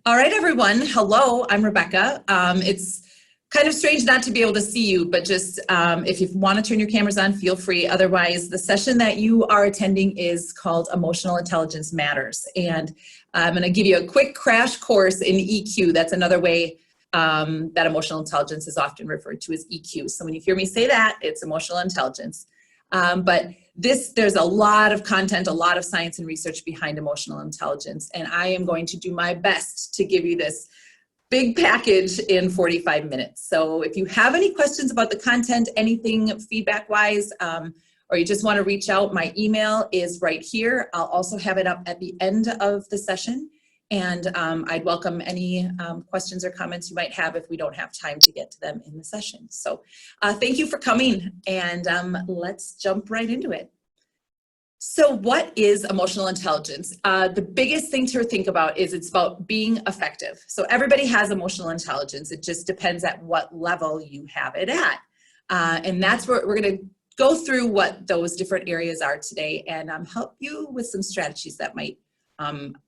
All right, everyone. Hello, I'm Rebecca. It's kind of strange not to be able to see you, but just if you want to turn your cameras on, feel free. Otherwise, the session that you are attending is called Emotional Intelligence Matters. And I'm going to give you a quick crash course in EQ. That's another way that emotional intelligence is often referred to as EQ. So when you hear me say that, it's emotional intelligence. But there's a lot of content, a lot of science and research behind emotional intelligence, and I am going to do my best to give you this big package in 45 minutes. So if you have any questions about the content, anything feedback-wise, or you just want to reach out, my email is right here. I'll also have it up at the end of the session, and I'd welcome any questions or comments you might have if we don't have time to get to them in the session. So thank you for coming, and let's jump right into it. So what is emotional intelligence? The biggest thing to think about is it's about being effective. So everybody has emotional intelligence. It just depends at what level you have it at. And that's where we're going to go through what those different areas are today and help you with some strategies that might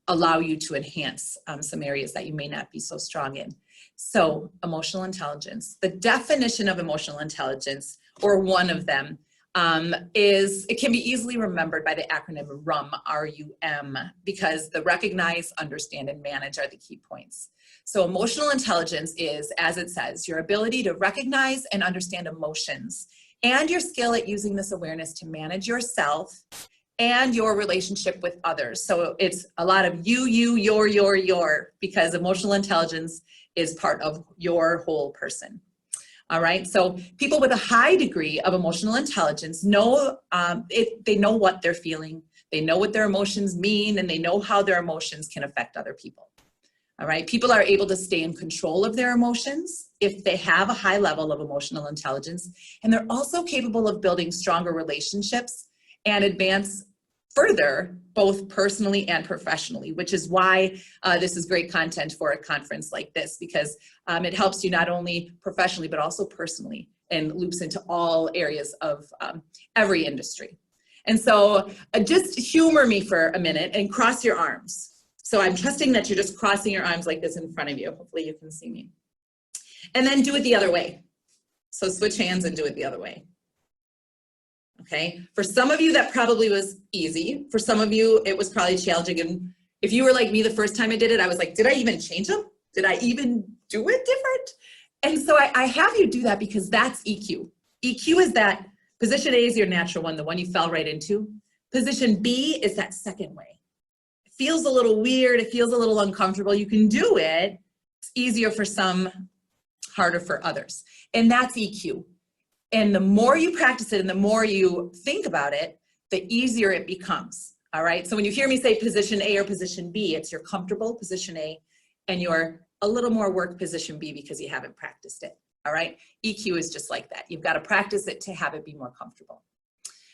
allow you to enhance some areas that you may not be so strong in. So emotional intelligence, the definition of emotional intelligence, or one of them, it can be easily remembered by the acronym RUM, R-U-M, because the recognize, understand, and manage are the key points. So emotional intelligence is, as it says, your ability to recognize and understand emotions and your skill at using this awareness to manage yourself and your relationship with others. So it's a lot of you, your, because emotional intelligence is part of your whole person. All right, so people with a high degree of emotional intelligence know, they know what they're feeling, they know what their emotions mean, and they know how their emotions can affect other people. All right, people are able to stay in control of their emotions if they have a high level of emotional intelligence, and they're also capable of building stronger relationships and advance further, both personally and professionally, which is why this is great content for a conference like this, because it helps you not only professionally, but also personally, and loops into all areas of every industry. And so just humor me for a minute and cross your arms. So I'm trusting that you're just crossing your arms like this in front of you. Hopefully you can see me. And then do it the other way. So switch hands and do it the other way. Okay, for some of you that probably was easy. For some of you it was probably challenging, and if you were like me the first time I did it, I was like, did I even change them? Did I even do it different? And so I have you do that because that's EQ. EQ is that position A is your natural one, the one you fell right into. Position B is that second way. It feels a little weird, it feels a little uncomfortable. You can do it. It's easier for some, harder for others. And that's EQ. And the more you practice it and the more you think about it, the easier it becomes, all right? So when you hear me say position A or position B, it's your comfortable position A and your a little more work position B because you haven't practiced it, all right? EQ is just like that. You've got to practice it to have it be more comfortable.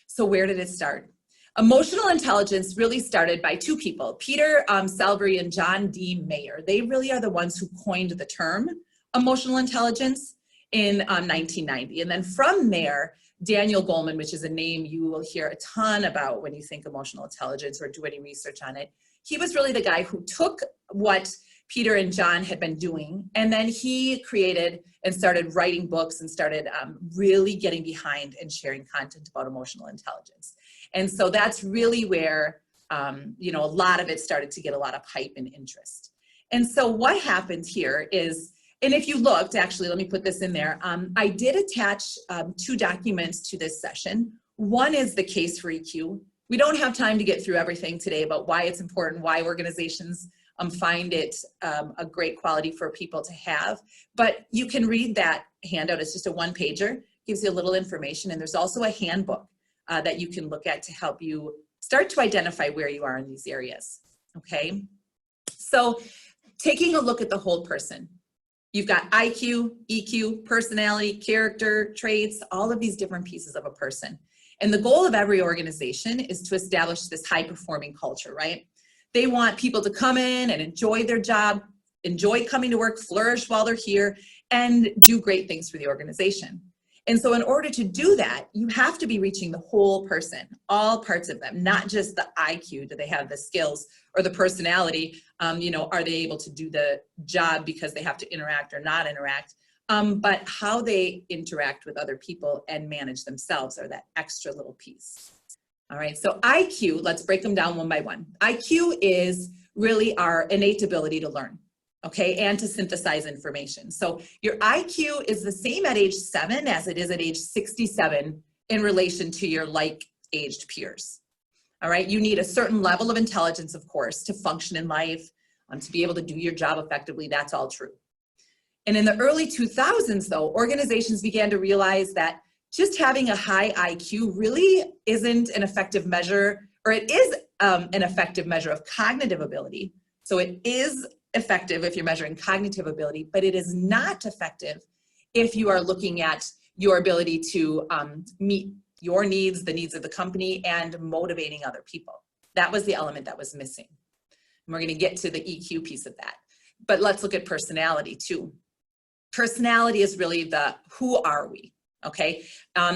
So where did it start? Emotional intelligence really started by two people, Peter Salvery and John D. Mayer. They really are the ones who coined the term emotional intelligence in 1990. And then from there, Daniel Goleman, which is a name you will hear a ton about when you think emotional intelligence or do any research on it, he was really the guy who took what Peter and John had been doing, and then he created and started writing books and started really getting behind and sharing content about emotional intelligence. And so that's really where, you know, a lot of it started to get a lot of hype and interest. And so what happens here is, and if you looked, actually, let me put this in there. I did attach two documents to this session. One is the case for EQ. We don't have time to get through everything today about why it's important, why organizations find it a great quality for people to have. But you can read that handout. It's just a one-pager, gives you a little information. And there's also a handbook that you can look at to help you start to identify where you are in these areas, okay? So taking a look at the whole person. You've got IQ, EQ, personality, character, traits, all of these different pieces of a person. And the goal of every organization is to establish this high-performing culture, right? They want people to come in and enjoy their job, enjoy coming to work, flourish while they're here, and do great things for the organization. And so in order to do that, you have to be reaching the whole person, all parts of them, not just the IQ. Do they have the skills or the personality? You know, are they able to do the job because they have to interact or not interact? But how they interact with other people and manage themselves are that extra little piece. All right, so IQ, let's break them down one by one. IQ is really our innate ability to learn, okay, and to synthesize information. So your IQ is the same at age 7 as it is at age 67 in relation to your like-aged peers. All right, you need a certain level of intelligence, of course, to function in life, to be able to do your job effectively. That's all true. And in the early 2000s, though, organizations began to realize that just having a high IQ really isn't an effective measure, or it is an effective measure of cognitive ability. So it is effective if you're measuring cognitive ability, but it is not effective if you are looking at your ability to meet your needs, the needs of the company, and motivating other people. That was the element that was missing. And we're going to get to the EQ piece of that. But let's look at personality too. Personality is really the who are we? Okay,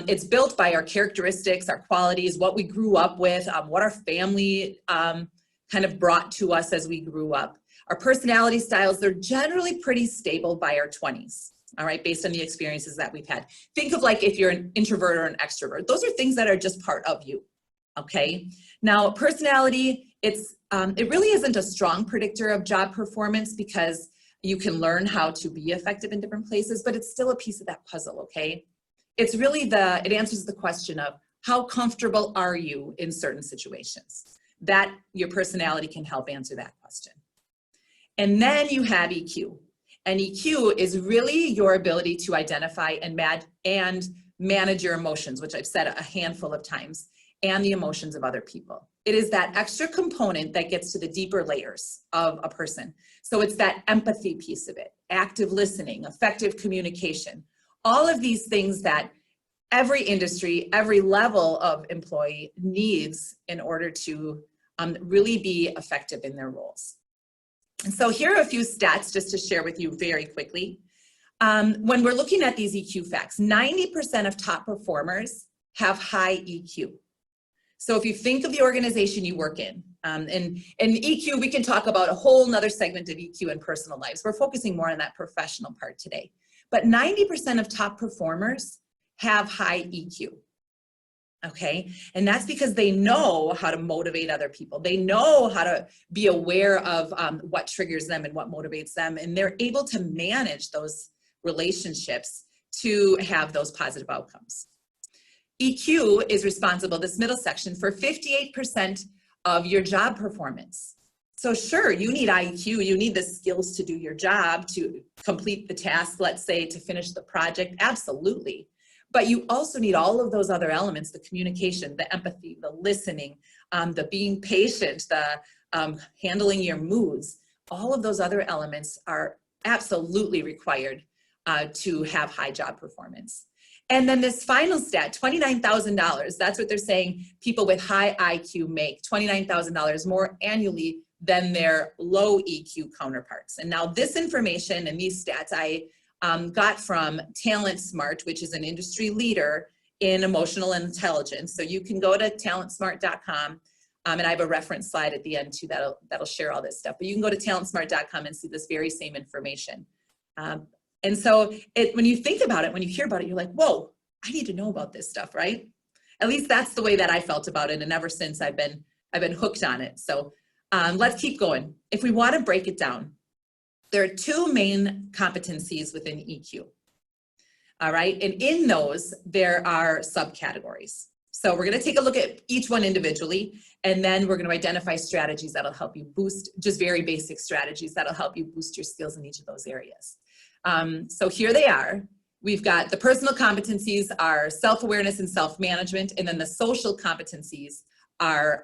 it's built by our characteristics, our qualities, what we grew up with, what our family kind of brought to us as we grew up. Our personality styles, they're generally pretty stable by our 20s, all right, based on the experiences that we've had. Think of like if you're an introvert or an extrovert. Those are things that are just part of you, okay? Now, personality, it really isn't a strong predictor of job performance because you can learn how to be effective in different places, but it's still a piece of that puzzle, okay? It's really it answers the question of how comfortable are you in certain situations? That your personality can help answer that question. And then you have EQ. And EQ is really your ability to identify and manage your emotions, which I've said a handful of times, and the emotions of other people. It is that extra component that gets to the deeper layers of a person. So it's that empathy piece of it, active listening, effective communication, all of these things that every industry, every level of employee needs in order to really be effective in their roles. And so here are a few stats just to share with you very quickly. When we're looking at these EQ facts, 90% of top performers have high EQ. So if you think of the organization you work in, and EQ, we can talk about a whole nother segment of EQ in personal lives. We're focusing more on that professional part today. But 90% of top performers have high EQ, okay? And that's because they know how to motivate other people. They know how to be aware of what triggers them and what motivates them, and they're able to manage those relationships to have those positive outcomes. EQ is responsible, this middle section, for 58% of your job performance. So sure, you need IQ, you need the skills to do your job, to complete the task, let's say, to finish the project, absolutely. But you also need all of those other elements, the communication, the empathy, the listening, the being patient, the handling your moods. All of those other elements are absolutely required to have high job performance. And then this final stat, $29,000, that's what they're saying people with high IQ make, $29,000 more annually than their low EQ counterparts. And now this information and these stats I got from Talent Smart, which is an industry leader in emotional intelligence. So you can go to talentsmart.com, and I have a reference slide at the end too that'll share all this stuff. But you can go to talentsmart.com and see this very same information. And so when you think about it, when you hear about it, you're like, whoa, I need to know about this stuff, right? At least that's the way that I felt about it. And ever since I've been hooked on it. So let's keep going. If we want to break it down, there are two main competencies within EQ. All right. And in those, there are subcategories. So we're going to take a look at each one individually, and then we're going to identify strategies that'll help you boost, just very basic strategies that'll help you boost your skills in each of those areas. So here they are. We've got the personal competencies are self-awareness and self-management, and then the social competencies are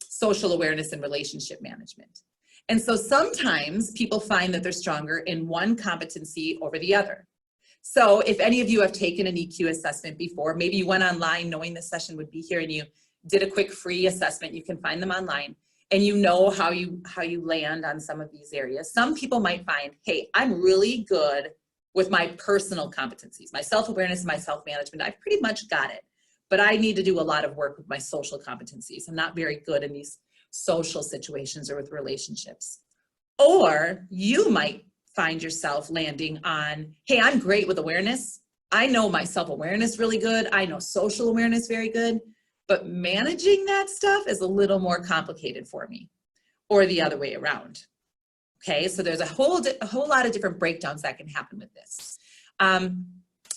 social awareness and relationship management. And so sometimes people find that they're stronger in one competency over the other. So if any of you have taken an EQ assessment before, maybe you went online knowing this session would be here and you did a quick free assessment, you can find them online, and you know how you land on some of these areas. Some people might find, hey, I'm really good with my personal competencies. My self-awareness and my self-management, I've pretty much got it. But I need to do a lot of work with my social competencies. I'm not very good in these social situations or with relationships. Or you might find yourself landing on, hey, I'm great with awareness. I know my self-awareness really good. I know social awareness very good. But managing that stuff is a little more complicated for me, or the other way around. Okay, so there's a whole lot of different breakdowns that can happen with this.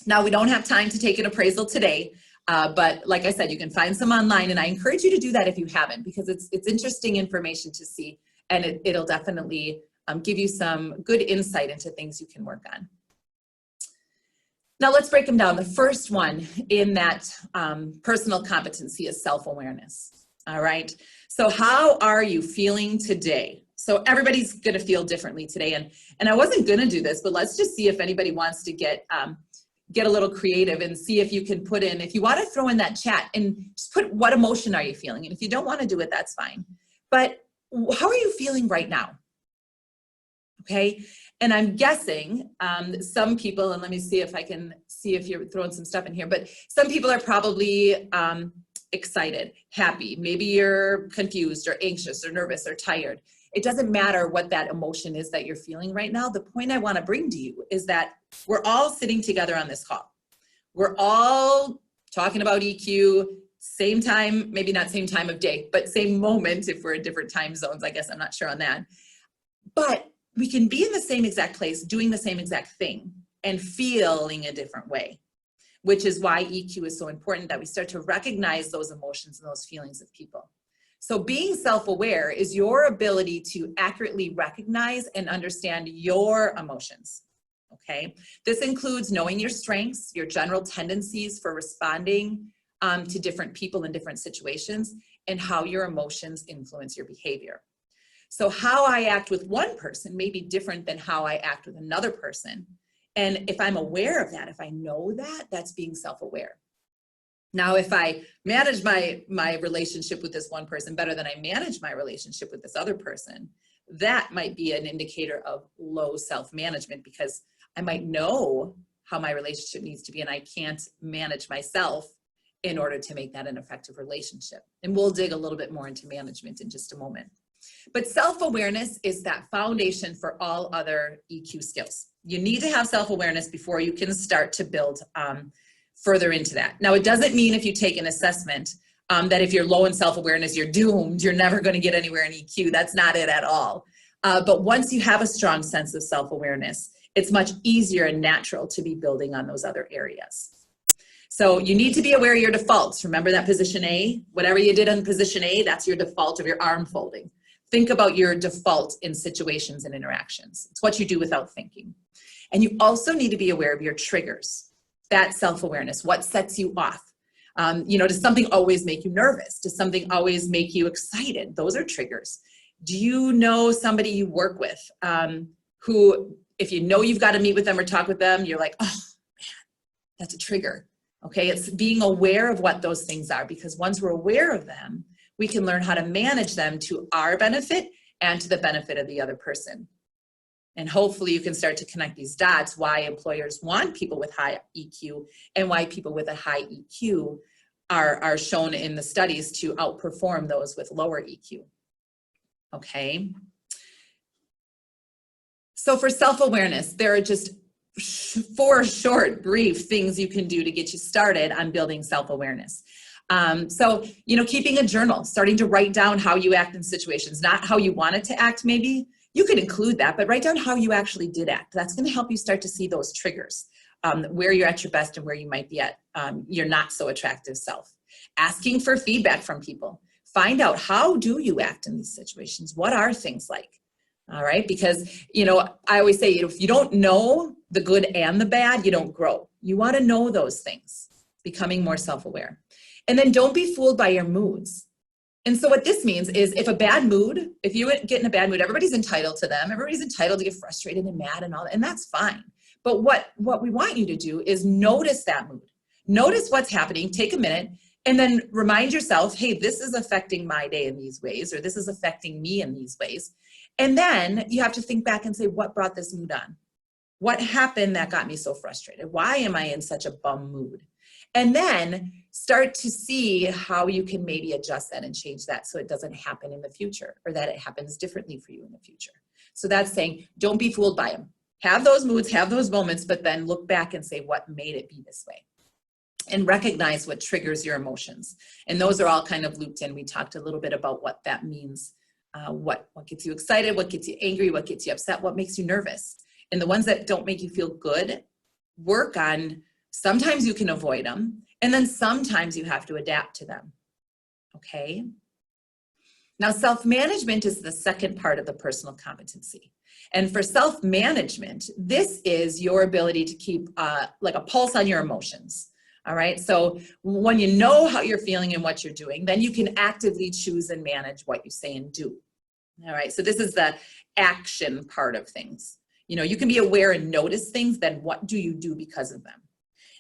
Now, we don't have time to take an appraisal today, but like I said, you can find some online, and I encourage you to do that if you haven't, because it's interesting information to see, and it'll definitely give you some good insight into things you can work on. Now let's break them down. The first one in that personal competency is self-awareness. All right, so how are you feeling today? So everybody's gonna feel differently today, and I wasn't gonna do this, but let's just see if anybody wants to get a little creative and see if you can put in, if you wanna throw in that chat and just put what emotion are you feeling, and if you don't wanna do it, that's fine. But how are you feeling right now? Okay, and I'm guessing some people, and let me see if I can see if you're throwing some stuff in here, but some people are probably excited, happy, maybe you're confused or anxious or nervous or tired. It doesn't matter what that emotion is that you're feeling right now. The point I want to bring to you is that we're all sitting together on this call. We're all talking about EQ, same time, maybe not same time of day, but same moment if we're in different time zones. I guess I'm not sure on that. But we can be in the same exact place, doing the same exact thing, and feeling a different way, which is why EQ is so important, that we start to recognize those emotions and those feelings of people. So being self-aware is your ability to accurately recognize and understand your emotions, okay? This includes knowing your strengths, your general tendencies for responding to different people in different situations, and how your emotions influence your behavior. So how I act with one person may be different than how I act with another person. And if I'm aware of that, if I know that, that's being self-aware. Now, if I manage my relationship with this one person better than I manage my relationship with this other person, that might be an indicator of low self-management, because I might know how my relationship needs to be, and I can't manage myself in order to make that an effective relationship. And we'll dig a little bit more into management in just a moment. But self-awareness is that foundation for all other EQ skills. You need to have self-awareness before you can start to build further into that. Now, it doesn't mean if you take an assessment that if you're low in self-awareness, you're doomed, you're never going to get anywhere in EQ. That's not it at all. But once you have a strong sense of self-awareness, it's much easier and natural to be building on those other areas. So you need to be aware of your defaults. Remember that position A? Whatever you did on position A, that's your default of your arm folding. Think about your default in situations and interactions. It's what you do without thinking. And you also need to be aware of your triggers. That self-awareness, what sets you off. Does something always make you nervous? Does something always make you excited? Those are triggers. Do you know somebody you work with who, if you know you've got to meet with them or talk with them, you're like, oh man, that's a trigger. Okay, it's being aware of what those things are, because once we're aware of them, we can learn how to manage them to our benefit and to the benefit of the other person. And hopefully you can start to connect these dots, why employers want people with high EQ and why people with a high EQ are shown in the studies to outperform those with lower EQ. Okay. So for self-awareness, there are just 4 short, brief things you can do to get you started on building self-awareness. Keeping a journal, starting to write down how you act in situations, not how you wanted to act maybe. You could include that, but write down how you actually did act. That's going to help you start to see those triggers, where you're at your best and where you might be at your not so attractive self. Asking for feedback from people. Find out, how do you act in these situations? What are things like? All right, because, I always say, if you don't know the good and the bad, you don't grow. You want to know those things, becoming more self-aware. And then don't be fooled by your moods. And so what this means is, if you get in a bad mood, everybody's entitled to them. Everybody's entitled to get frustrated and mad and all that, and that's fine. But what we want you to do is notice that mood. Notice what's happening, take a minute, and then remind yourself, hey, this is affecting my day in these ways, or this is affecting me in these ways. And then you have to think back and say, what brought this mood on? What happened that got me so frustrated? Why am I in such a bum mood? And then start to see how you can maybe adjust that and change that so it doesn't happen in the future, or that it happens differently for you in the future. So that's saying, don't be fooled by them. Have those moods, have those moments, but then look back and say, what made it be this way? And recognize what triggers your emotions. And those are all kind of looped in. We talked a little bit about what that means. What gets you excited, what gets you angry, what gets you upset, what makes you nervous. And the ones that don't make you feel good, work on, sometimes you can avoid them, and then sometimes you have to adapt to them, okay? Now, self-management is the second part of the personal competency. And for self-management, this is your ability to keep like a pulse on your emotions, all right? So when you know how you're feeling and what you're doing, then you can actively choose and manage what you say and do, all right? So this is the action part of things. You know, you can be aware and notice things, then what do you do because of them?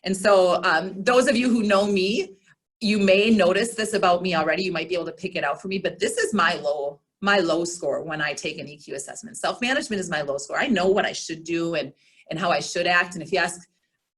And so those of you who know me, you may notice this about me already. You might be able to pick it out for me, but this is my low score when I take an EQ assessment. Self-management is my low score. I know what I should do and how I should act. And if you ask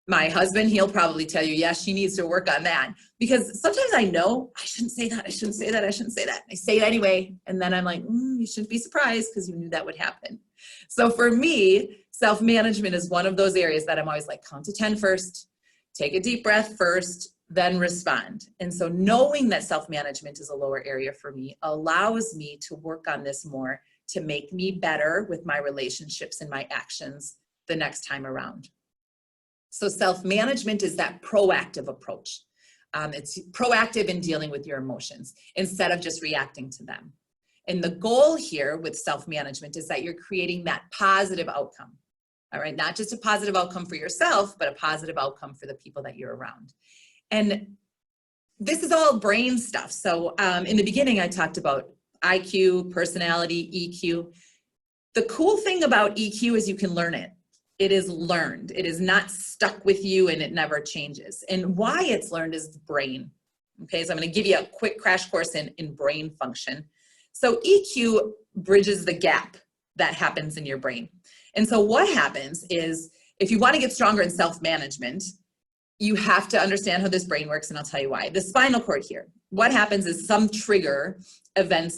my husband, he'll probably tell you, yes, she needs to work on that. Because sometimes I know I shouldn't say that, I shouldn't say that, I shouldn't say that. I say it anyway. And then I'm like, you shouldn't be surprised because you knew that would happen. So for me, self-management is one of those areas that I'm always like, count to 10 first, take a deep breath first, then respond. And so knowing that self-management is a lower area for me allows me to work on this more to make me better with my relationships and my actions the next time around. So self-management is that proactive approach. It's proactive in dealing with your emotions instead of just reacting to them. And the goal here with self-management is that you're creating that positive outcome. All right, not just a positive outcome for yourself, but a positive outcome for the people that you're around. And this is all brain stuff. So in the beginning, I talked about IQ, personality, EQ. The cool thing about EQ is you can learn it. It is learned. It is not stuck with you and it never changes. And why it's learned is the brain. Okay, so I'm going to give you a quick crash course in brain function. So EQ bridges the gap that happens in your brain. And so what happens is if you want to get stronger in self-management, you have to understand how this brain works, and I'll tell you why. The spinal cord here, what happens is some trigger event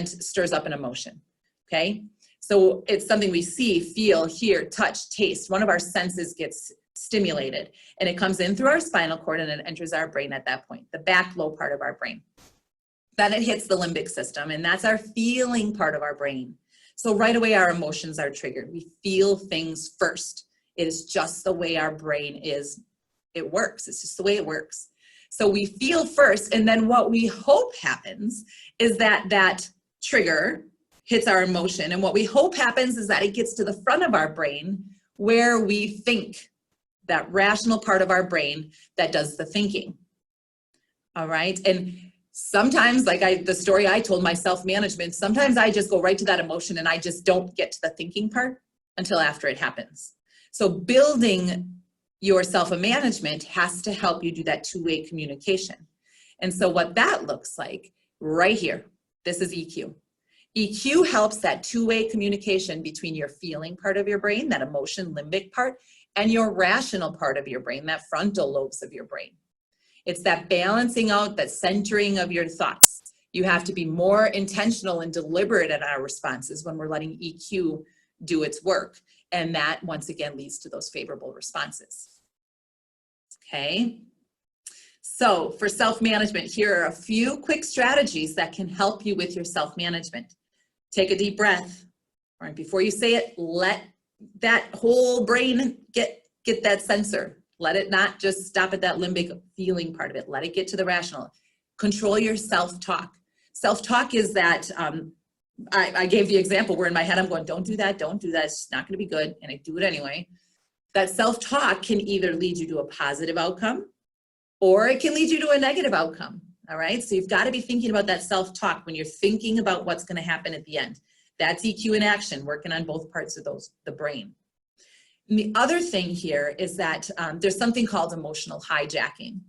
stirs up an emotion, okay? So it's something we see, feel, hear, touch, taste. One of our senses gets stimulated, and it comes in through our spinal cord and it enters our brain at that point, the back low part of our brain. Then it hits the limbic system, and that's our feeling part of our brain. So right away, our emotions are triggered. We feel things first. It is just the way our brain is. It works. It's just the way it works. So we feel first, and then what we hope happens is that that trigger hits our emotion. And what we hope happens is that it gets to the front of our brain where we think, that rational part of our brain that does the thinking. All right. And sometimes, like the story I told, my self-management, sometimes I just go right to that emotion and I just don't get to the thinking part until after it happens. So building your self-management has to help you do that two-way communication. And so what that looks like right here, this is EQ. EQ helps that two-way communication between your feeling part of your brain, that emotion limbic part, and your rational part of your brain, that frontal lobes of your brain. It's that balancing out, that centering of your thoughts. You have to be more intentional and deliberate in our responses when we're letting EQ do its work. And that, once again, leads to those favorable responses. Okay. So for self-management, here are a few quick strategies that can help you with your self-management. Take a deep breath. All right, before you say it, let that whole brain get that sensor. Let it not just stop at that limbic feeling part of it. Let it get to the rational. Control your self-talk. Self-talk is that, I gave the example where in my head I'm going, don't do that, it's not gonna be good, and I do it anyway. That self-talk can either lead you to a positive outcome or it can lead you to a negative outcome, all right? So you've gotta be thinking about that self-talk when you're thinking about what's gonna happen at the end. That's EQ in action, working on both parts of the brain. And the other thing here is that there's something called emotional hijacking.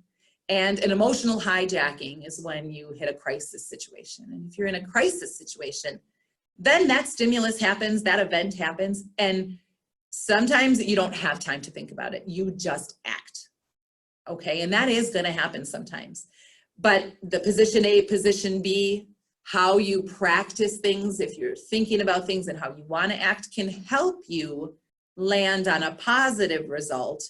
And an emotional hijacking is when you hit a crisis situation. And if you're in a crisis situation, then that stimulus happens, that event happens, and Sometimes you don't have time to think about it. You just act. Okay, and that is going to happen sometimes. But the position A, position B, how you practice things, if you're thinking about things and how you want to act, can help you land on a positive result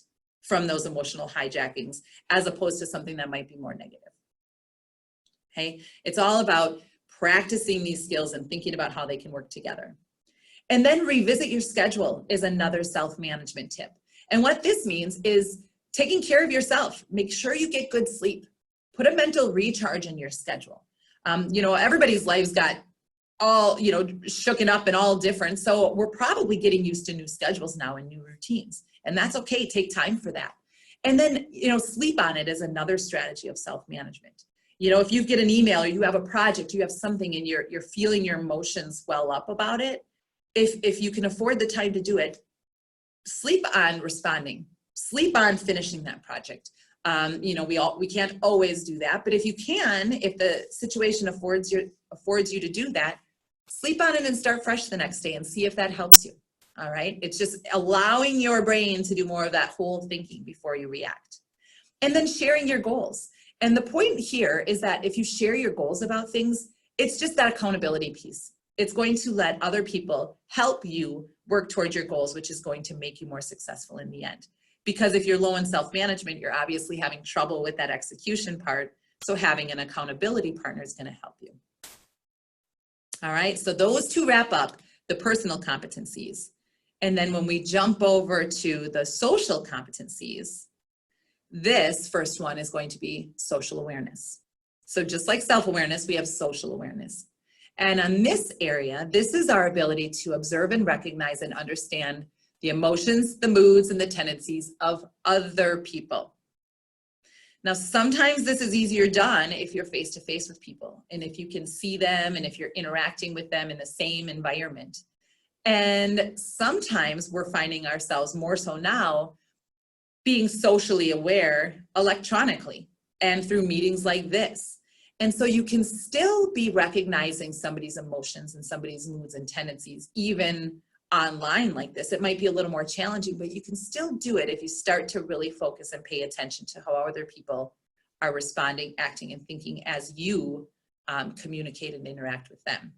from those emotional hijackings, as opposed to something that might be more negative. Okay, it's all about practicing these skills and thinking about how they can work together. And then revisit your schedule is another self-management tip. And what this means is taking care of yourself. Make sure you get good sleep. Put a mental recharge in your schedule. You know, everybody's lives got all, you know, shooken up and all different. So we're probably getting used to new schedules now and new routines. And that's okay. Take time for that. And then, you know, sleep on it is another strategy of self-management. You know, if you get an email or you have a project, you have something and you're feeling your emotions well up about it, if you can afford the time to do it, sleep on responding, sleep on finishing that project. You know, we can't always do that, but if you can, if the situation affords you to do that, sleep on it and start fresh the next day and see if that helps you. All right. It's just allowing your brain to do more of that whole thinking before you react. And then sharing your goals. And the point here is that if you share your goals about things, it's just that accountability piece. It's going to let other people help you work towards your goals, which is going to make you more successful in the end. Because if you're low in self-management, you're obviously having trouble with that execution part. So having an accountability partner is going to help you. All right, so those two wrap up the personal competencies. And then when we jump over to the social competencies, this first one is going to be social awareness. So just like self-awareness, we have social awareness. And on this area, this is our ability to observe and recognize and understand the emotions, the moods, and the tendencies of other people. Now, sometimes this is easier done if you're face-to-face with people and if you can see them and if you're interacting with them in the same environment. And sometimes we're finding ourselves more so now being socially aware electronically and through meetings like this. And so you can still be recognizing somebody's emotions and somebody's moods and tendencies, even online like this. It might be a little more challenging, but you can still do it if you start to really focus and pay attention to how other people are responding, acting, and thinking as you communicate and interact with them.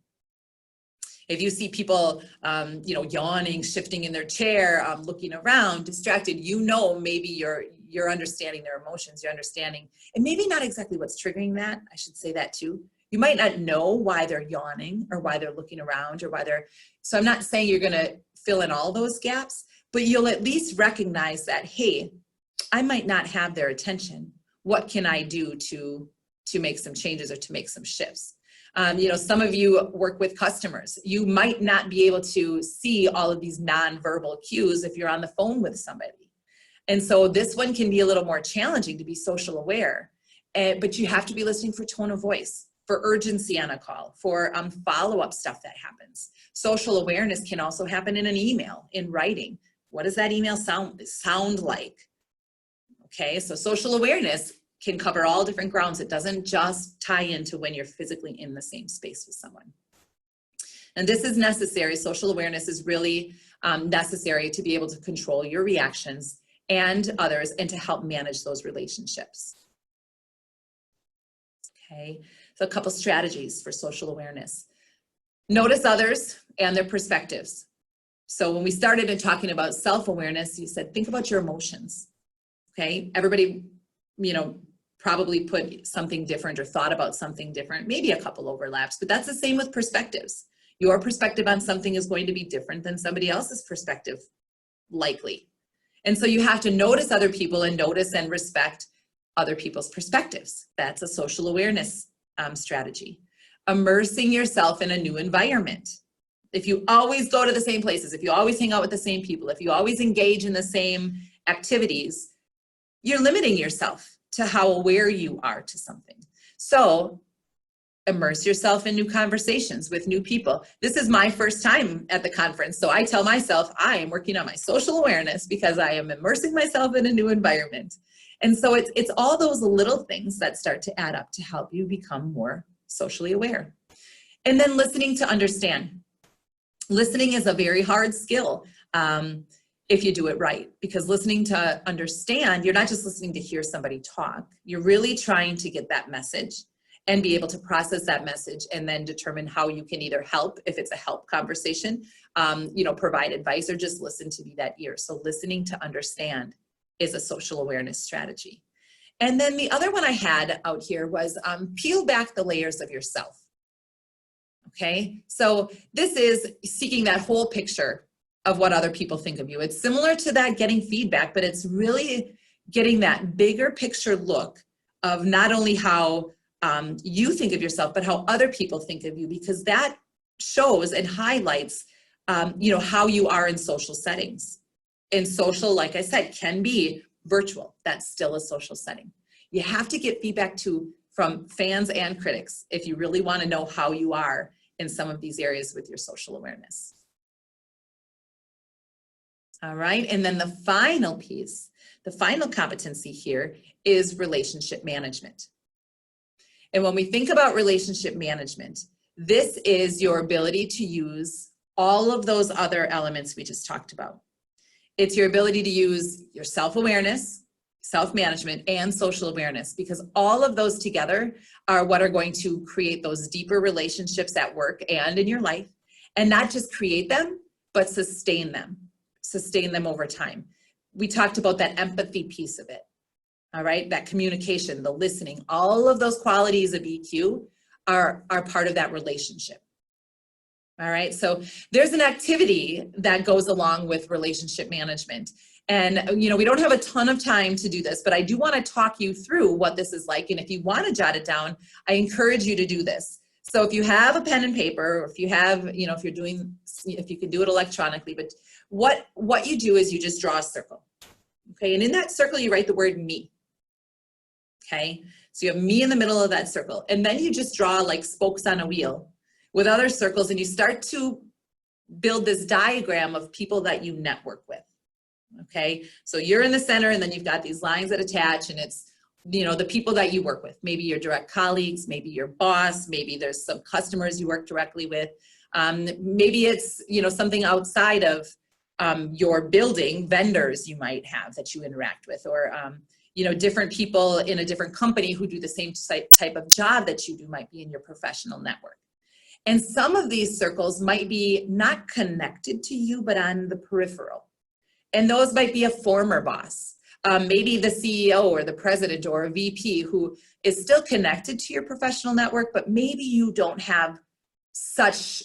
If you see people, you know, yawning, shifting in their chair, looking around, distracted, you know, maybe you're understanding their emotions, you're understanding, and maybe not exactly what's triggering that. I should say that too. You might not know why they're yawning or why they're looking around or why so I'm not saying you're gonna fill in all those gaps, but you'll at least recognize that, hey, I might not have their attention. What can I do to make some changes or to make some shifts? You know, some of you work with customers. You might not be able to see all of these nonverbal cues if you're on the phone with somebody. And so this one can be a little more challenging to be social aware, but you have to be listening for tone of voice, for urgency on a call, for follow-up stuff that happens. Social awareness can also happen in an email, in writing. What does that email sound like? Okay, so social awareness can cover all different grounds. It doesn't just tie into when you're physically in the same space with someone. And this is necessary. Social awareness is really necessary to be able to control your reactions and others and to help manage those relationships. Okay, so a couple strategies for social awareness. Notice others and their perspectives. So when we started in talking about self-awareness, you said, think about your emotions. Okay, everybody, you know, probably put something different or thought about something different, maybe a couple overlaps, but that's the same with perspectives. Your perspective on something is going to be different than somebody else's perspective, likely. And so you have to notice other people and notice and respect other people's perspectives. That's a social awareness strategy. Immersing yourself in a new environment. If you always go to the same places, if you always hang out with the same people, if you always engage in the same activities, you're limiting yourself to how aware you are to something. So immerse yourself in new conversations with new people. This is my first time at the conference, so I tell myself I am working on my social awareness because I am immersing myself in a new environment. And so it's all those little things that start to add up to help you become more socially aware. And then listening to understand. Listening is a very hard skill. if you do it right, because listening to understand, you're not just listening to hear somebody talk, you're really trying to get that message and be able to process that message and then determine how you can either help, if it's a help conversation, provide advice, or just listen to be that ear. So listening to understand is a social awareness strategy. And then the other one I had out here was peel back the layers of yourself. Okay, so this is seeking that whole picture of what other people think of you. It's similar to that getting feedback, but it's really getting that bigger picture look of not only how you think of yourself, but how other people think of you, because that shows and highlights, how you are in social settings. And social, like I said, can be virtual. That's still a social setting. You have to get feedback from fans and critics if you really want to know how you are in some of these areas with your social awareness. All right, and then the final piece, the final competency here is relationship management. And when we think about relationship management, this is your ability to use all of those other elements we just talked about. It's your ability to use your self-awareness, self-management, and social awareness, because all of those together are what are going to create those deeper relationships at work and in your life, and not just create them, but sustain them over time. We talked about that empathy piece of it, all right? That communication, the listening, all of those qualities of EQ are part of that relationship. All right, so there's an activity that goes along with relationship management. And, we don't have a ton of time to do this, but I do want to talk you through what this is like. And if you want to jot it down, I encourage you to do this. So if you have a pen and paper, or if you have, if you can do it electronically, but what you do is you just draw a circle. Okay, and in that circle, you write the word me. Okay, so you have me in the middle of that circle. And then you just draw like spokes on a wheel with other circles, and you start to build this diagram of people that you network with. Okay, so you're in the center, and then you've got these lines that attach, and it's, the people that you work with, maybe your direct colleagues, maybe your boss, maybe there's some customers you work directly with. Maybe it's, something outside of your building, vendors you might have that you interact with, or, different people in a different company who do the same type of job that you do might be in your professional network. And some of these circles might be not connected to you, but on the peripheral. And those might be a former boss, maybe the CEO or the president or a VP who is still connected to your professional network, but maybe you don't have such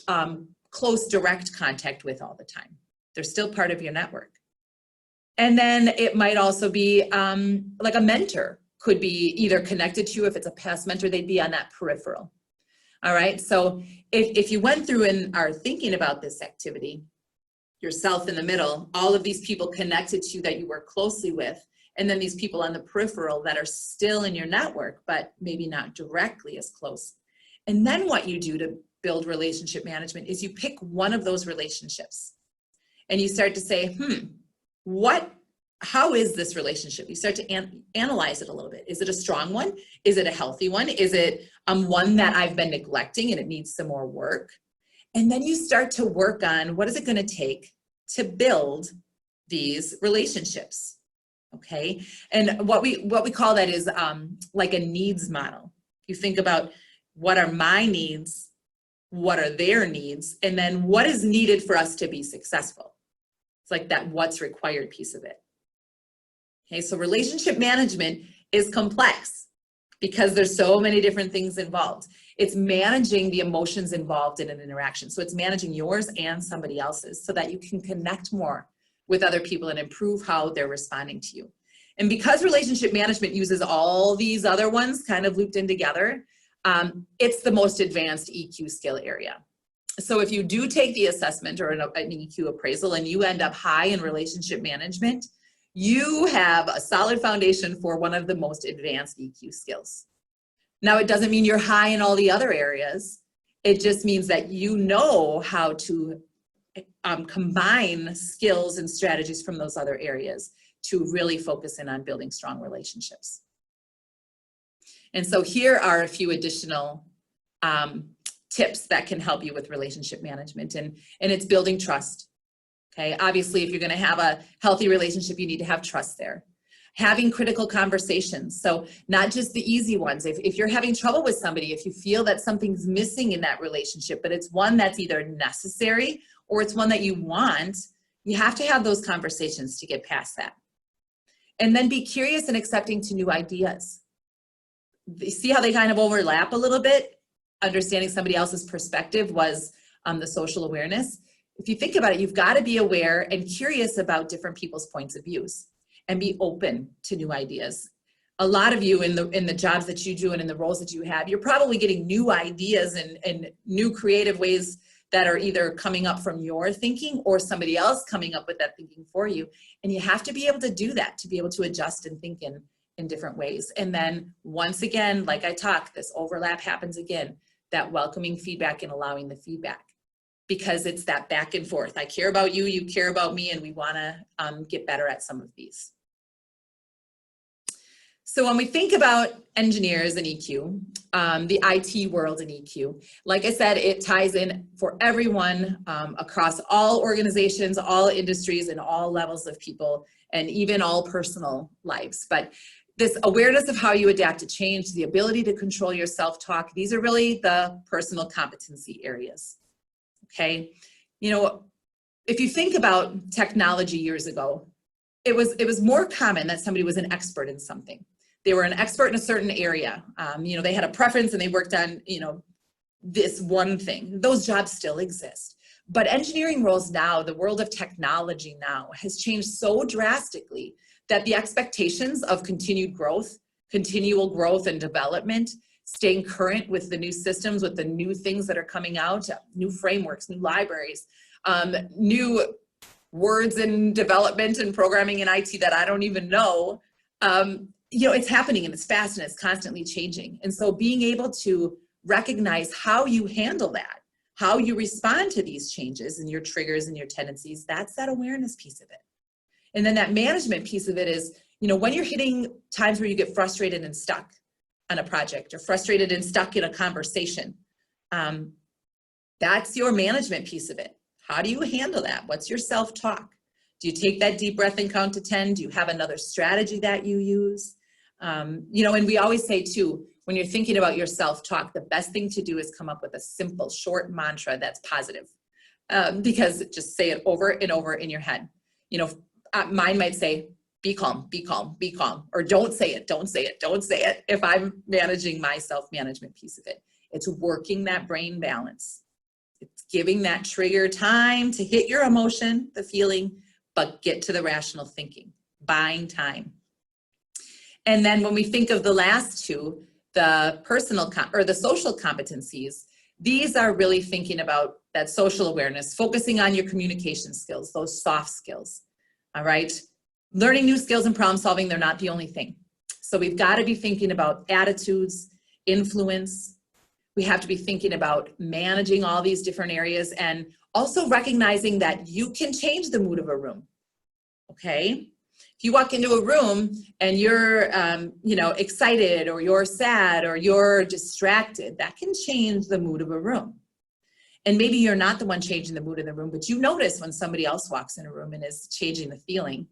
close direct contact with all the time. They're still part of your network. And then it might also be like a mentor could be either connected to you. If it's a past mentor, they'd be on that peripheral. All right, so if you went through and are thinking about this activity, yourself in the middle, all of these people connected to you that you work closely with, and then these people on the peripheral that are still in your network, but maybe not directly as close. And then what you do to build relationship management is you pick one of those relationships and you start to say, how is this relationship? You start to analyze it a little bit. Is it a strong one? Is it a healthy one? Is it one that I've been neglecting and it needs some more work? And then you start to work on what is it going to take to build these relationships, okay? And what we call that is like a needs model. You think about what are my needs, what are their needs, and then what is needed for us to be successful. It's like that what's required piece of it. Okay, so relationship management is complex because there's so many different things involved. It's managing the emotions involved in an interaction. So it's managing yours and somebody else's so that you can connect more with other people and improve how they're responding to you. And because relationship management uses all these other ones kind of looped in together, it's the most advanced EQ skill area. So if you do take the assessment or an EQ appraisal and you end up high in relationship management, you have a solid foundation for one of the most advanced EQ skills. Now, it doesn't mean you're high in all the other areas. It just means that you know how to combine skills and strategies from those other areas to really focus in on building strong relationships. And so here are a few additional tips that can help you with relationship management, and it's building trust. Okay, obviously, if you're going to have a healthy relationship, you need to have trust there. Having critical conversations, so not just the easy ones. If you're having trouble with somebody, if you feel that something's missing in that relationship, but it's one that's either necessary or it's one that you want, you have to have those conversations to get past that. And then be curious and accepting to new ideas. See how they kind of overlap a little bit? Understanding somebody else's perspective was the social awareness. If you think about it, you've got to be aware and curious about different people's points of views and be open to new ideas. A lot of you in the jobs that you do and in the roles that you have, you're probably getting new ideas and new creative ways that are either coming up from your thinking or somebody else coming up with that thinking for you. And you have to be able to do that, to be able to adjust and think in different ways. And then once again, like I talked, this overlap happens again, that welcoming feedback and allowing the feedback. Because it's that back and forth. I care about you, you care about me, and we want to get better at some of these. So when we think about engineers and EQ, the IT world and EQ, like I said, it ties in for everyone across all organizations, all industries, and all levels of people, and even all personal lives. But this awareness of how you adapt to change, the ability to control your self-talk, these are really the personal competency areas. Okay, you know, if you think about technology years ago, it was more common that somebody was an expert in something. They were an expert in a certain area. You know, they had a preference and they worked on, you know, this one thing. Those jobs still exist. But engineering roles now, the world of technology now, has changed so drastically that the expectations of continued growth, continual growth and development, staying current with the new systems, with the new things that are coming out, new frameworks, new libraries, new words in development and programming in IT that I don't even know. You know, it's happening and it's fast and it's constantly changing. And so being able to recognize how you handle that, how you respond to these changes and your triggers and your tendencies, that's that awareness piece of it. And then that management piece of it is, you know, when you're hitting times where you get frustrated and stuck on a project or frustrated and stuck in a conversation, that's your management piece of it. How do you handle that? What's your self-talk? Do you take that deep breath and count to 10? Do you have another strategy that you use? You know, and we always say too, when you're thinking about your self-talk, the best thing to do is come up with a simple, short mantra that's positive. Because just say it over and over in your head. You know, mine might say, be calm, be calm, be calm, or don't say it, don't say it, don't say it. If I'm managing my self-management piece of it, it's working that brain balance. It's giving that trigger time to hit your emotion, the feeling, but get to the rational thinking, buying time. And then when we think of the last two, the personal or the social competencies, these are really thinking about that social awareness, focusing on your communication skills, those soft skills, all right? Learning new skills and problem solving, they're not the only thing. So we've got to be thinking about attitudes, influence. We have to be thinking about managing all these different areas and also recognizing that you can change the mood of a room, okay? If you walk into a room and you're, you know, excited or you're sad or you're distracted, that can change the mood of a room. And maybe you're not the one changing the mood of the room, but you notice when somebody else walks in a room and is changing the feeling.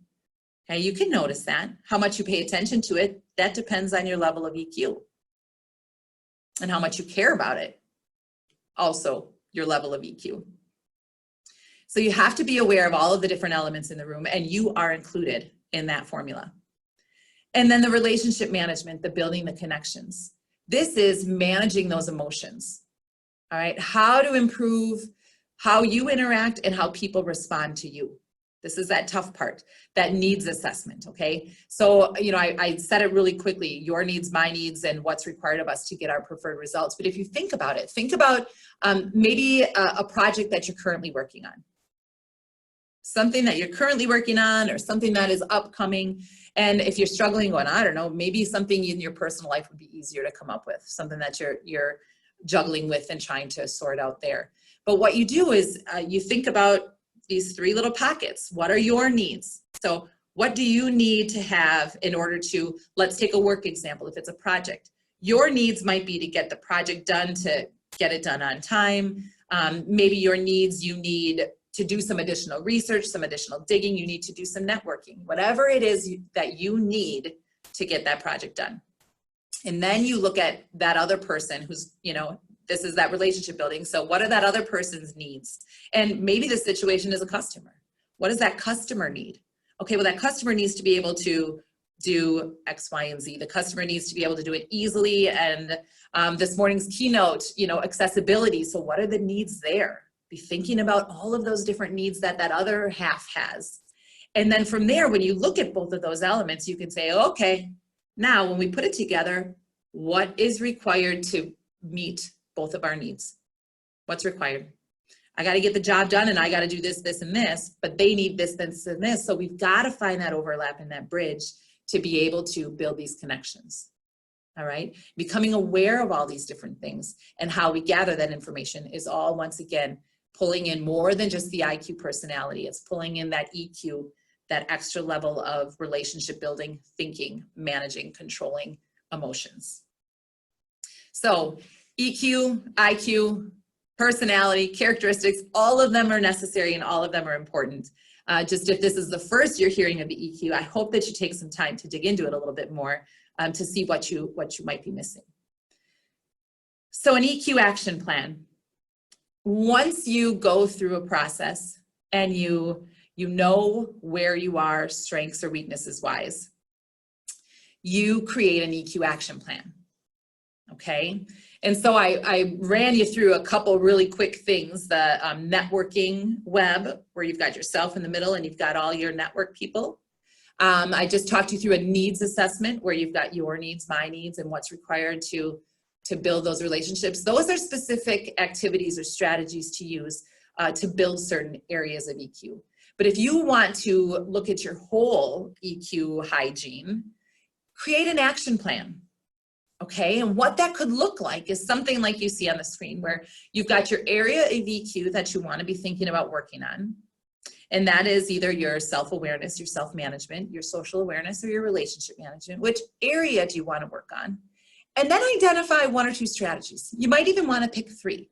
Okay, you can notice that. How much you pay attention to it, that depends on your level of EQ. And how much you care about it, also your level of EQ. So you have to be aware of all of the different elements in the room, and you are included in that formula. And then the relationship management, the building the connections. This is managing those emotions, all right? How to improve how you interact and how people respond to you. This is that tough part, that needs assessment, okay? So, you know, I said it really quickly, your needs, my needs, and what's required of us to get our preferred results. But if you think about it, think about maybe a project that you're currently working on. Something that you're currently working on or something that is upcoming. And if you're struggling going, I don't know, maybe something in your personal life would be easier to come up with, something that you're juggling with and trying to sort out there. But what you do is you think about these three little pockets. What are your needs? So what do you need to have in order to, let's take a work example, if it's a project. Your needs might be to get the project done, to get it done on time. Maybe your needs, you need to do some additional research, some additional digging, you need to do some networking, whatever it is that you need to get that project done. And then you look at that other person who's, you know, this is that relationship building. So what are that other person's needs? And maybe the situation is a customer. What does that customer need? Okay, well, that customer needs to be able to do X, Y, and Z. The customer needs to be able to do it easily. And this morning's keynote, you know, accessibility. So what are the needs there? Be thinking about all of those different needs that that other half has. And then from there, when you look at both of those elements, you can say, okay, now when we put it together, what is required to meet both of our needs? What's required? I got to get the job done and I got to do this, this, and this, but they need this, this, and this. So we've got to find that overlap and that bridge to be able to build these connections. All right. Becoming aware of all these different things and how we gather that information is all, once again, pulling in more than just the IQ personality. It's pulling in that EQ, that extra level of relationship building, thinking, managing, controlling emotions. So EQ, IQ, personality, characteristics, all of them are necessary and all of them are important. Just if this is the first you're hearing of the EQ, I hope that you take some time to dig into it a little bit more to see what you might be missing. So an EQ action plan. Once you go through a process and you know where you are, strengths or weaknesses wise, you create an EQ action plan. Okay. And so I ran you through a couple really quick things, the networking web, where you've got yourself in the middle and you've got all your network people. I just talked you through a needs assessment where you've got your needs, my needs, and what's required to build those relationships. Those are specific activities or strategies to use to build certain areas of EQ. But if you want to look at your whole EQ hygiene, create an action plan. Okay, and what that could look like is something like you see on the screen where you've got your area of EQ that you want to be thinking about working on. And that is either your self-awareness, your self-management, your social awareness, or your relationship management. Which area do you want to work on? And then identify one or two strategies. You might even want to pick 3.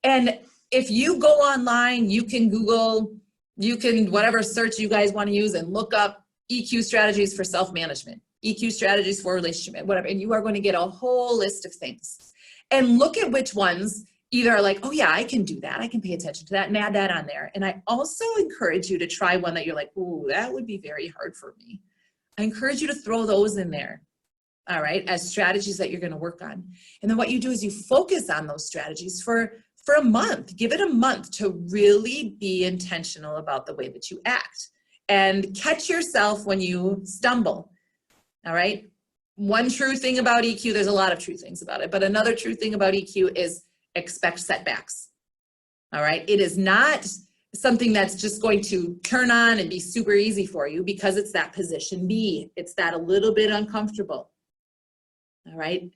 And if you go online, you can Google, you can whatever search you guys want to use and look up EQ strategies for self-management. EQ strategies for relationship, whatever, and you are going to get a whole list of things. And look at which ones either are like, oh yeah, I can do that. I can pay attention to that and add that on there. And I also encourage you to try one that you're like, ooh, that would be very hard for me. I encourage you to throw those in there, all right, as strategies that you're going to work on. And then what you do is you focus on those strategies for a month. Give it a month to really be intentional about the way that you act and catch yourself when you stumble. All right. One true thing about EQ, there's a lot of true things about it, but another true thing about EQ is expect setbacks. All right. It is not something that's just going to turn on and be super easy for you because it's that position B. It's that a little bit uncomfortable. All right.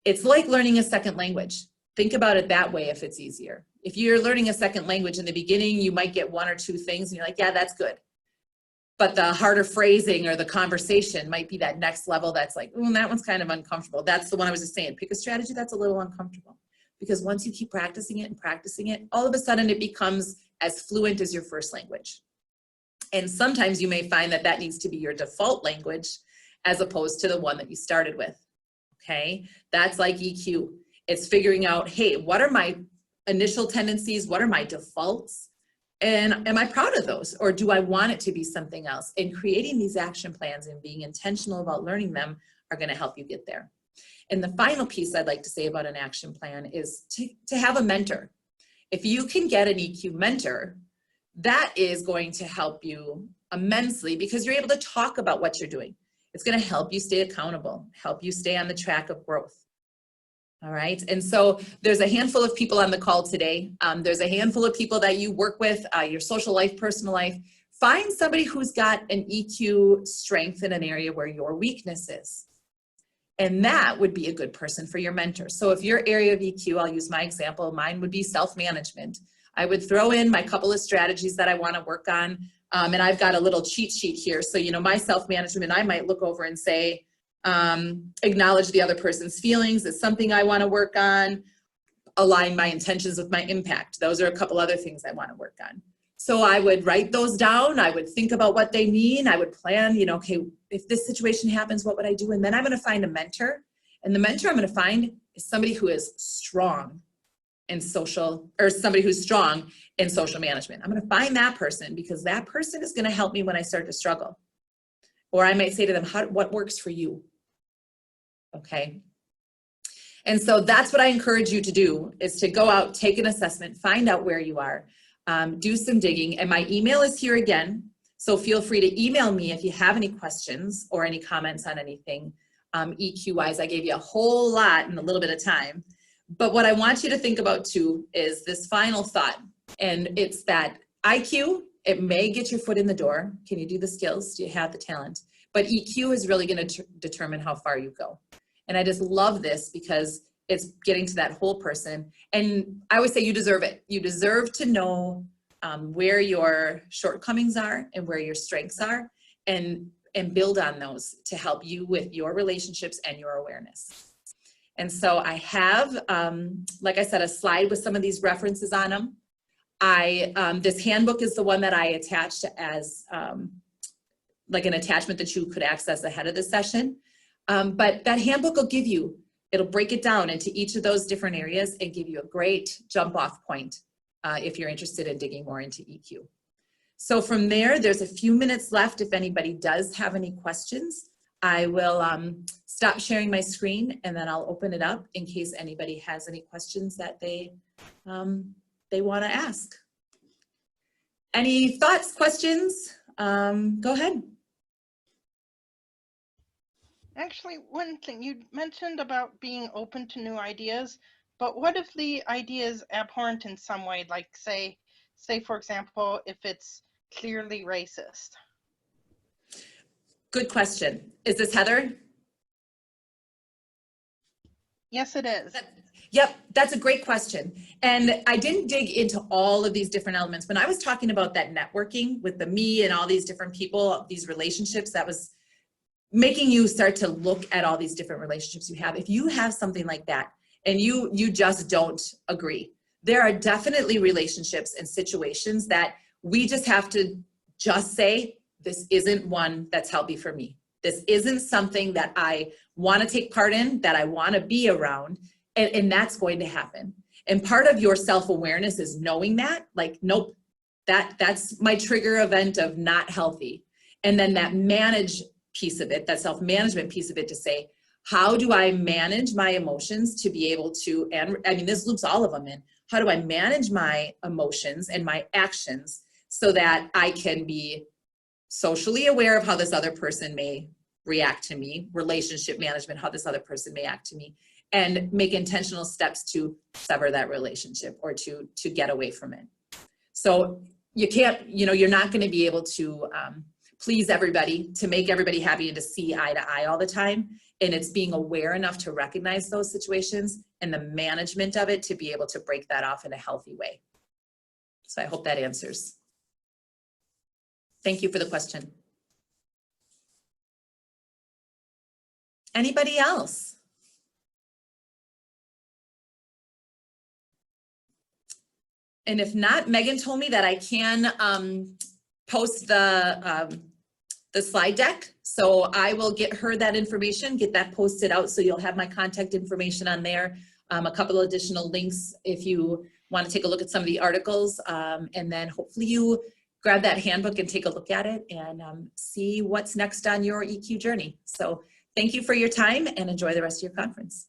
It's like learning a second language. Think about it that way if it's easier. If you're learning a second language in the beginning, you might get 1 or 2 things and you're like, yeah, that's good. But the harder phrasing or the conversation might be that next level that's like, ooh, that one's kind of uncomfortable. That's the one I was just saying. Pick a strategy that's a little uncomfortable. Because once you keep practicing it, all of a sudden it becomes as fluent as your first language. And sometimes you may find that that needs to be your default language as opposed to the one that you started with. Okay, that's like EQ. It's figuring out, hey, what are my initial tendencies? What are my defaults? And am I proud of those? Or do I want it to be something else? And creating these action plans and being intentional about learning them are going to help you get there. And the final piece I'd like to say about an action plan is to have a mentor. If you can get an EQ mentor, that is going to help you immensely because you're able to talk about what you're doing. It's going to help you stay accountable, help you stay on the track of growth. All right. And so there's a handful of people on the call today. There's a handful of people that you work with, your social life, personal life. Find somebody who's got an EQ strength in an area where your weakness is. And that would be a good person for your mentor. So if your area of EQ, I'll use my example, mine would be self-management. I would throw in my couple of strategies that I want to work on. And I've got a little cheat sheet here. So, you know, my self-management, I might look over and say, acknowledge the other person's feelings. It's something I want to work on. Align my intentions with my impact. Those are a couple other things I want to work on. So I would write those down. I would think about what they mean. I would plan, you know, okay, if this situation happens, what would I do? And then I'm going to find a mentor. And the mentor I'm going to find is somebody who is strong in social, or somebody who's strong in social management. I'm going to find that person because that person is going to help me when I start to struggle. Or I might say to them, what works for you? Okay. And so that's what I encourage you to do, is to go out, take an assessment, find out where you are, do some digging. And my email is here again. So feel free to email me if you have any questions or any comments on anything. EQ wise, I gave you a whole lot in a little bit of time. But what I want you to think about too is this final thought. And it's that IQ, it may get your foot in the door. Can you do the skills? Do you have the talent? But EQ is really going to determine how far you go. And I just love this because it's getting to that whole person. And I always say you deserve it. You deserve to know where your shortcomings are and where your strengths are, and build on those to help you with your relationships and your awareness. And so I have, like I said, a slide with some of these references on them. This handbook is the one that I attached as like an attachment that you could access ahead of the session. But that handbook will give you, it'll break it down into each of those different areas and give you a great jump off point if you're interested in digging more into EQ. So from there, there's a few minutes left. If anybody does have any questions, I will stop sharing my screen and then I'll open it up in case anybody has any questions that they want to ask. Any thoughts, questions? Go ahead. Actually, one thing you mentioned about being open to new ideas, but what if the idea is abhorrent in some way, like say for example, if it's clearly racist? Good question. Is this Heather? Yes, it is. Yep, that's a great question. And I didn't dig into all of these different elements. When I was talking about that networking with the me and all these different people, these relationships, that was making you start to look at all these different relationships you have. If you have something like that and you just don't agree, there are definitely relationships and situations that we just have to just say, this isn't one that's healthy for me. This isn't something that I want to take part in, that I want to be around, and that's going to happen. And part of your self-awareness is knowing that, like, nope, that's my trigger event of not healthy. And then that manage piece of it, that self-management piece of it, to say, how do I manage my emotions to be able to, and I mean, this loops all of them in, how do I manage my emotions and my actions so that I can be socially aware of how this other person may react to me, relationship management, how this other person may act to me, and make intentional steps to sever that relationship or to get away from it. So you can't, you're not going to be able to please everybody, to make everybody happy and to see eye to eye all the time. And it's being aware enough to recognize those situations and the management of it to be able to break that off in a healthy way. So I hope that answers. Thank you for the question. Anybody else? And if not, Megan told me that I can post the slide deck. So I will get her that information, get that posted out, so you'll have my contact information on there. A couple of additional links if you want to take a look at some of the articles, and then hopefully you grab that handbook and take a look at it and see what's next on your EQ journey. So thank you for your time and enjoy the rest of your conference.